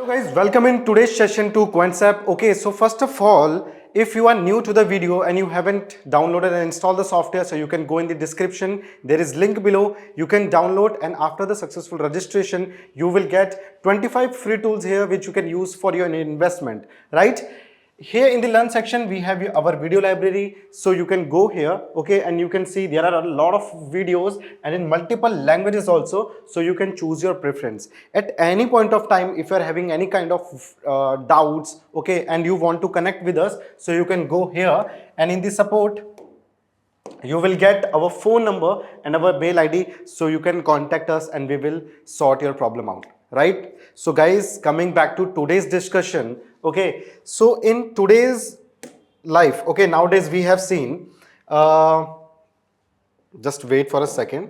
Hello guys, welcome in today's session to Coinsap. Okay, so first of all, if you are new to the video and you haven't downloaded and installed the software, so you can go in the description. There is link below. You can download, and after the successful registration, you will get 25 free tools here which you can use for your investment, right? Here in the learn section, we have our video library, so you can go here, okay, and you can see there are a lot of videos and in multiple languages also, so you can choose your preference. At any point of time, if you are having any kind of doubts, okay, and you want to connect with us, so you can go here, and in the support, you will get our phone number and our mail ID, so you can contact us and we will sort your problem out, right? So guys, coming back to today's discussion, okay, so in today's life, okay, nowadays we have seen, just wait for a second.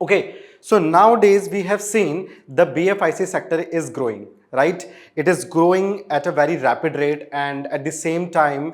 Okay, so nowadays we have seen the BFIC sector is growing, right? It is growing at a very rapid rate, and at the same time,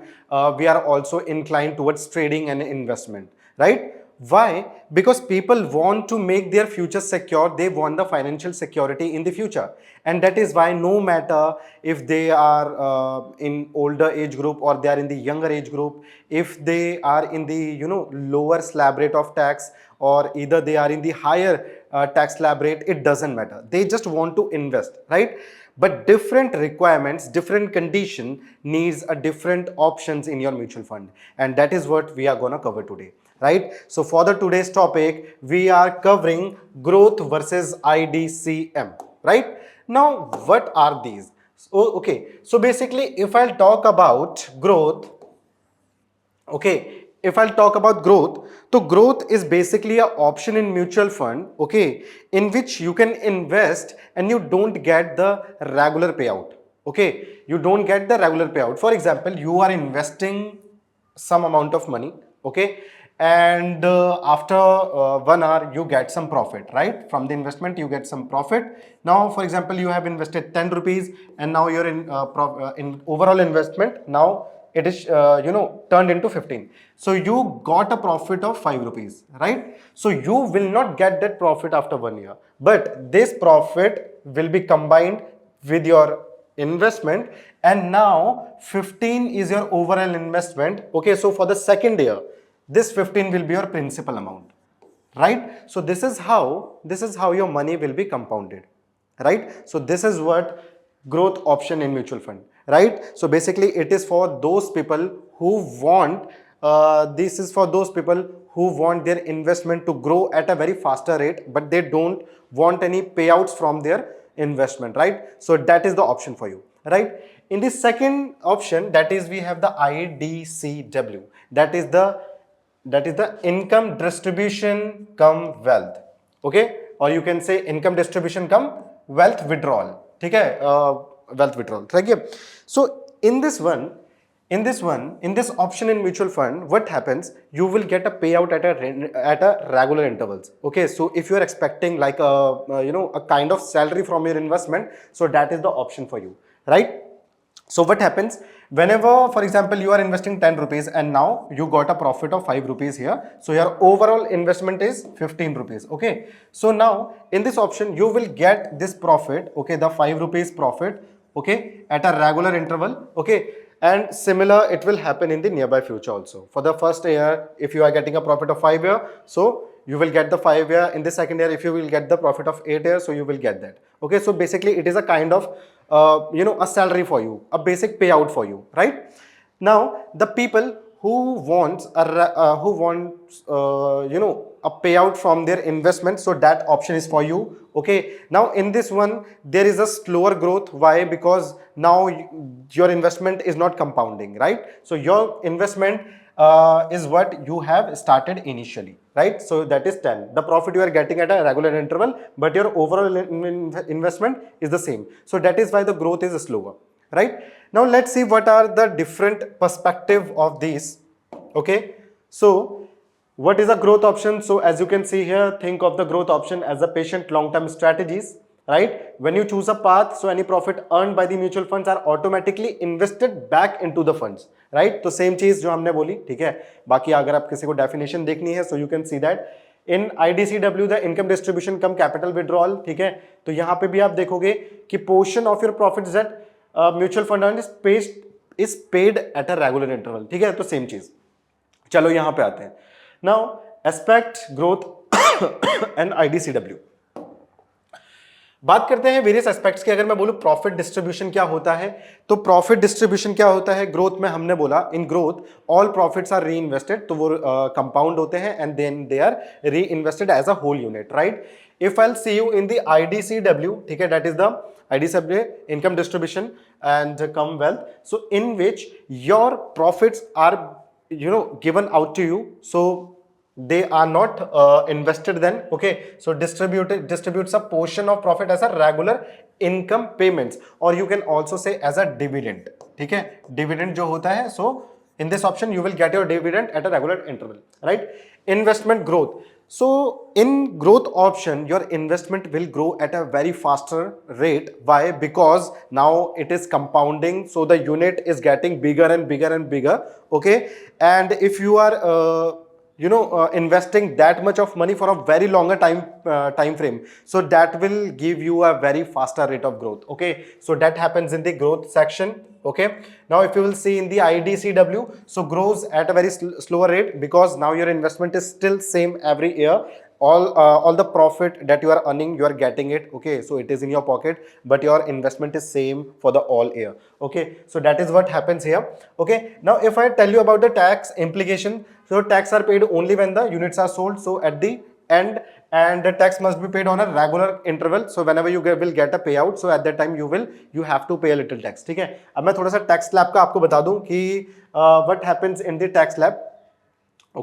we are also inclined towards trading and investment, right? Why? Because people want to make their future secure. They want the financial security in the future, and that is why no matter if they are in older age group or they are in the younger age group, if they are in the lower slab rate of tax, or either they are in the higher tax slab rate, it doesn't matter. They just want to invest, right? But different requirements, different condition needs a different options in your mutual fund, and that is what we are gonna cover today, right? So for the today's topic, we are covering growth versus IDCM, right? Now, what are these? So, okay, so basically, if I'll talk about growth, okay, if I'll talk about growth, so growth is basically an option in mutual fund, okay, in which you can invest and you don't get the regular payout, okay, you don't get the regular payout. For example, you are investing some amount of money, okay, and after 1 hour you get some profit, right? From the investment you get some profit. Now for example, you have invested 10 rupees and now you're in overall investment, now it is turned into 15, so you got a profit of 5 rupees, right? So you will not get that profit after 1 year, but this profit will be combined with your investment, and now 15 is your overall investment, okay? So for the second year, this 15 will be your principal amount, right? So this is how your money will be compounded, right? So this is what growth option in mutual fund, right? So basically it is for those people who want this is for those people who want their investment to grow at a very faster rate, but they don't want any payouts from their investment, right? So that is the option for you, right? In the second option, that is, we have the IDCW, that is the income distribution come wealth, okay, or you can say income distribution come wealth withdrawal, okay, wealth withdrawal, okay? So in this option in mutual fund, what happens, you will get a payout at a regular intervals, okay? So if you are expecting like a kind of salary from your investment, so that is the option for you, right? So what happens, whenever, for example, you are investing 10 rupees and now you got a profit of 5 rupees here, so your overall investment is 15 rupees, okay? So now in this option, you will get this profit, okay, the 5 rupees profit, okay, at a regular interval, okay? And similar, it will happen in the nearby future also. For the first year, if you are getting a profit of 5 year, so you will get the 5 year. In the second year, if you will get the profit of 8 years, so you will get that, okay? So basically it is a kind of a salary for you, a basic payout for you, right? Now the people who wants a payout from their investment, so that option is for you, okay? Now in this one, there is a slower growth. Why? Because now your investment is not compounding, right? So your investment is what you have started initially, right? So that is 10, the profit you are getting at a regular interval, but your overall investment is the same. So that is why the growth is slower, right? Now let's see what are the different perspective of these, okay? So what is a growth option? So as you can see here, think of the growth option as a patient long-term strategies, right? When you choose a path, so any profit earned by the mutual funds are automatically invested back into the funds, right? तो same चीज जो हमने बोली, ठीक है? बाकी अगर आप किसी को definition देखनी है, so you can see that in IDCW the income distribution come capital withdrawal, ठीक है। तो यहां पे भी आप देखोगे कि portion of your profit that mutual fund is paid at a regular interval, ठीक है। तो सेम चीज, चलो यहां पे आते हैं। Now aspect growth and IDCW, बात करते हैं वेरियस एस्पेक्ट्स की। अगर मैं बोलूं प्रॉफिट डिस्ट्रीब्यूशन क्या होता है, तो प्रॉफिट डिस्ट्रीब्यूशन क्या होता है ग्रोथ में, हमने बोला in growth all profits are reinvested, तो वो कंपाउंड होते हैं and then they are reinvested as a whole unit, right. If I see you in the IDCW, ठीक है, that is the IDCW income distribution and come wealth, so in which your profits are given out to you, so they are not invested then, okay, so distributes a portion of profit as a regular income payments, or you can also say as a dividend, ठीक है। dividend जो होता है, so in this option you will get your dividend at a regular interval, right। investment growth, so in growth option your investment will grow at a very faster rate. Why? Because now it is compounding, so the unit is getting bigger and bigger and bigger, okay, and if you are investing that much of money for a very longer time frame, so that will give you a very faster rate of growth, okay, so that happens in the growth section, okay। Now if you will see in the IDCW, so grows at a very slower rate, because now your investment is still same every year, all the profit that you are earning, you are getting it, okay, so it is in your pocket, but your investment is same for the all year, okay, so that is what happens here, okay। Now if I tell you about the tax implication, so tax are paid only when the units are sold, so at the end, and the tax must be paid on a regular interval, so whenever you will get a payout, so at that time you have to pay a little tax, ठीक है। अब मैं थोड़ा सा tax slab का आपको बता दूं कि what happens in the tax slab,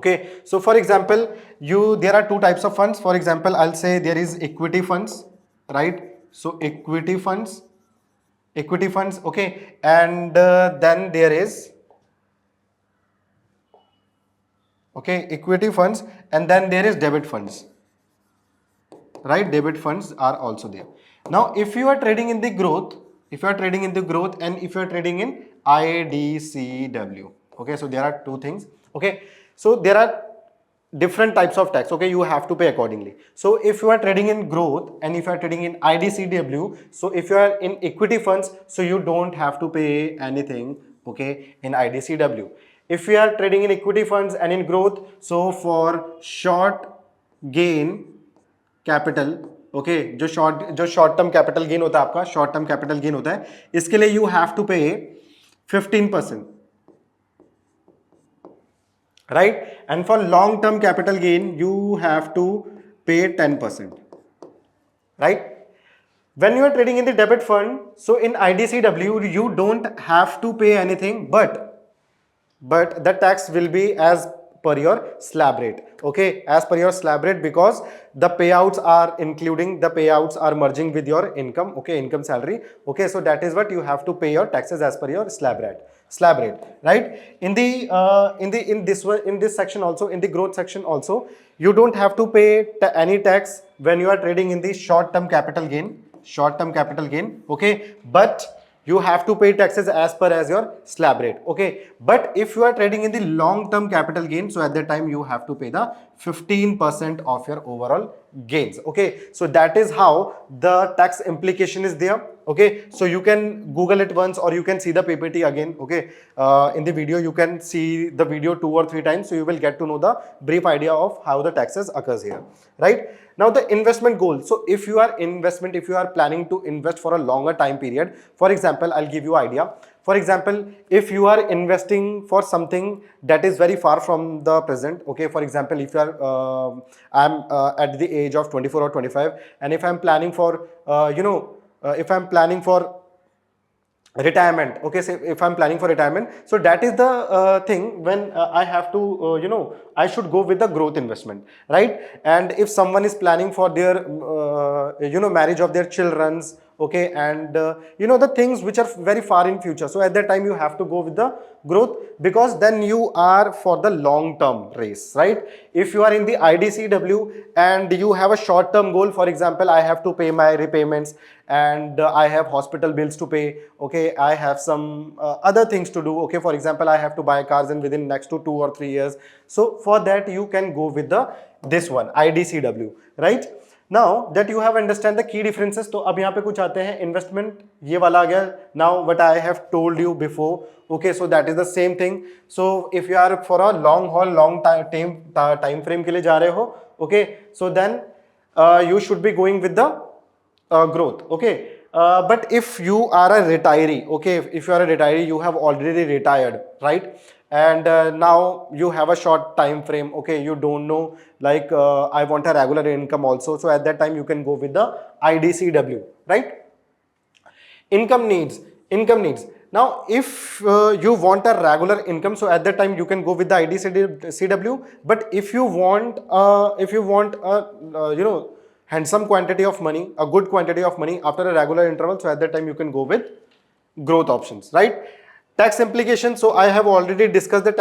okay, so for example there are two types of funds, for example I'll say there is equity funds, right, so equity funds, okay, and then there is, okay, equity funds, and then there is debit funds, right, debit funds are also there. Now if you are trading in the growth, and if you are trading in IDCW, okay, so there are two things, okay, so there are different types of tax, okay, you have to pay accordingly. So if you are trading in growth and if you are trading in IDCW, so if you are in equity funds, so you don't have to pay anything, okay, in IDCW. If you are trading in equity funds and in growth, so for short gain capital, okay, जो short term capital gain होता है आपका, short term capital gain होता है, इसके लिए you have to pay 15%, right, and for long term capital gain you have to pay 10%, right. When you are trading in the debit fund, so in IDCW you don't have to pay anything, but the tax will be as per your slab rate, okay, as per your slab rate, because the payouts are merging with your income, okay, income salary, okay, so that is what you have to pay your taxes as per your slab rate, right। In this section also, in the growth section also, you don't have to pay any tax when you are trading in the short term capital gain, okay, but you have to pay taxes as per as your slab rate, okay, but if you are trading in the long term capital gain, so at that time you have to pay the 15% of your overall gains, okay, so that is how the tax implication is there, okay, so you can google it once or you can see the PPT again, okay, in the video you can see the video 2 or 3 times, so you will get to know the brief idea of how the taxes occurs here, right। Now the investment goal, so if you are planning to invest for a longer time period, for example I'll give you idea, for example if you are investing for something that is very far from the present, okay, for example if you are I'm at the age of 24 or 25, and if I'm planning for if I'm planning for retirement, okay, so if I'm planning for retirement, so that is the thing when I have to I should go with the growth investment, right, and if someone is planning for their marriage of their children's, okay, and the things which are very far in future, so at that time you have to go with the growth, because then you are for the long term race, right। If you are in the IDCW and you have a short term goal, for example I have to pay my repayments, and I have hospital bills to pay, okay, I have some other things to do, okay, for example I have to buy cars in within next to 2 or 3 years, so for that you can go with the this one IDCW, right? Now that you have understand the key differences, तो अब यहाँ पे कुछ आते हैं investment, ये वाला आ गया. Now what I have told you before, okay, so that is the same thing. So if you are for a long haul, long time frame के लिए जा रहे हो, okay, so then you should be going with the growth, okay. But if you are a retiree, okay, if you are a retiree, you have already retired, right? And now you have a short time frame, okay, you don't know, like I want a regular income also, so at that time you can go with the IDCW, right? Income needs. Now if you want a regular income, so at that time you can go with the IDCW. But if you want handsome quantity of money, a good quantity of money after a regular interval, so at that time you can go with growth options, right? Tax implications. So I have already discussed the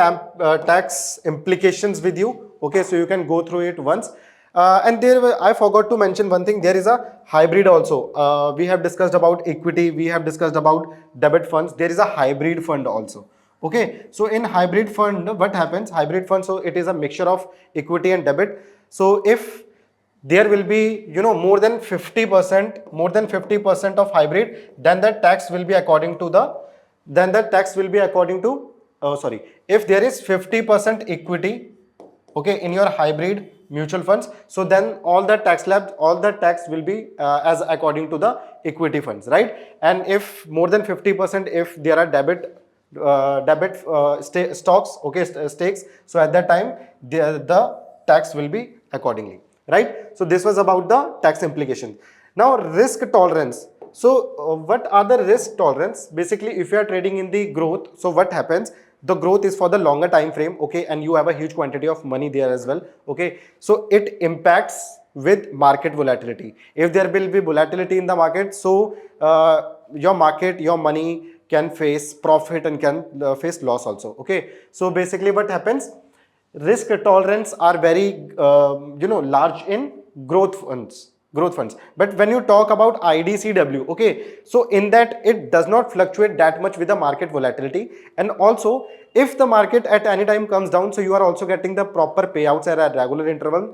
tax implications with you, okay, so you can go through it once. And I forgot to mention one thing. There is a hybrid also. We have discussed about equity, we have discussed about debit funds. There is a hybrid fund also, okay. So in hybrid fund, what happens? Hybrid fund, so it is a mixture of equity and debit. So if there will be more than 50% of hybrid, then the tax will be according to sorry, if there is 50% equity, okay, in your hybrid mutual funds, so then all the tax will be as according to the equity funds, right? And if more than 50%, if there are debit stocks, okay, stakes, so at that time the tax will be accordingly, right? So this was about the tax implications. Now risk tolerance. So what are the risk tolerance? Basically, if you are trading in the growth, so what happens? The growth is for the longer time frame, okay, and you have a huge quantity of money there as well, okay. So it impacts with market volatility. If there will be volatility in the market, so your money can face profit and can face loss also, okay. So basically what happens, risk tolerance are very large in growth funds. But when you talk about IDCW, okay, so in that it does not fluctuate that much with the market volatility. And also if the market at any time comes down, so you are also getting the proper payouts at a regular interval.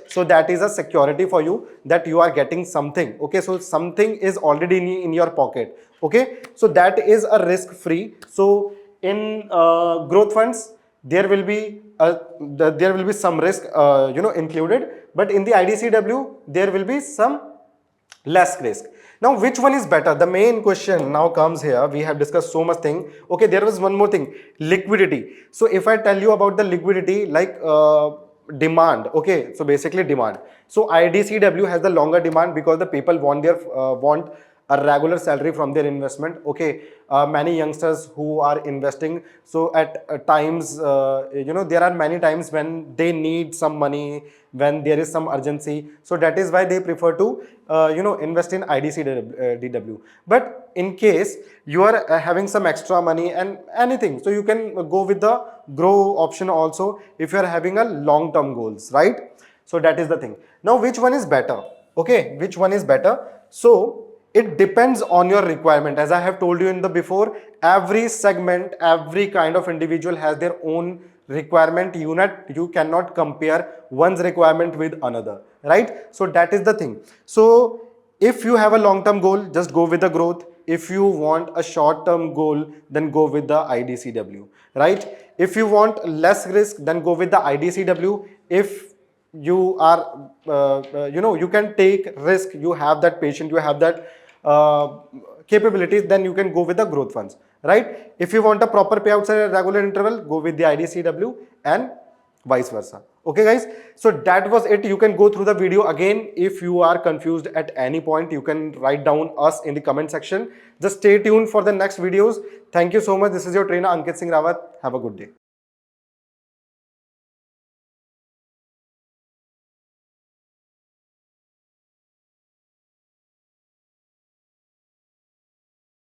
So that is a security for you that you are getting something, okay. So something is already in your pocket, okay. So that is a risk free. So in growth funds, there will be some risk included, but in the IDCW there will be some less risk. Now which one is better? The main question now comes here. We have discussed so much thing, okay. There was one more thing, liquidity. So if I tell you about the liquidity, like demand, okay, so basically demand. So IDCW has the longer demand because the people want a regular salary from their investment, okay. Many youngsters who are investing, so at times there are many times when they need some money, when there is some urgency, so that is why they prefer to invest in IDCW. But in case you are having some extra money and anything, so you can go with the grow option also if you are having a long term goals, right? So that is the thing. Now which one is better? Okay, which one is better? So it depends on your requirement. As I have told you in the before, every segment, every kind of individual has their own requirement. You cannot compare one's requirement with another, right? So that is the thing. So if you have a long-term goal, just go with the growth. If you want a short-term goal, then go with the IDCW, right? If you want less risk, then go with the IDCW. If you are you can take risk, you have that patience, you have that capabilities, then you can go with the growth funds, right? If you want a proper payouts at a regular interval, go with the IDCW and vice versa, okay guys. So that was it. You can go through the video again. If you are confused at any point, you can write down us in the comment section. Just stay tuned for the next videos. Thank you so much. This is your trainer Ankit Singh Rawat. Have a good day.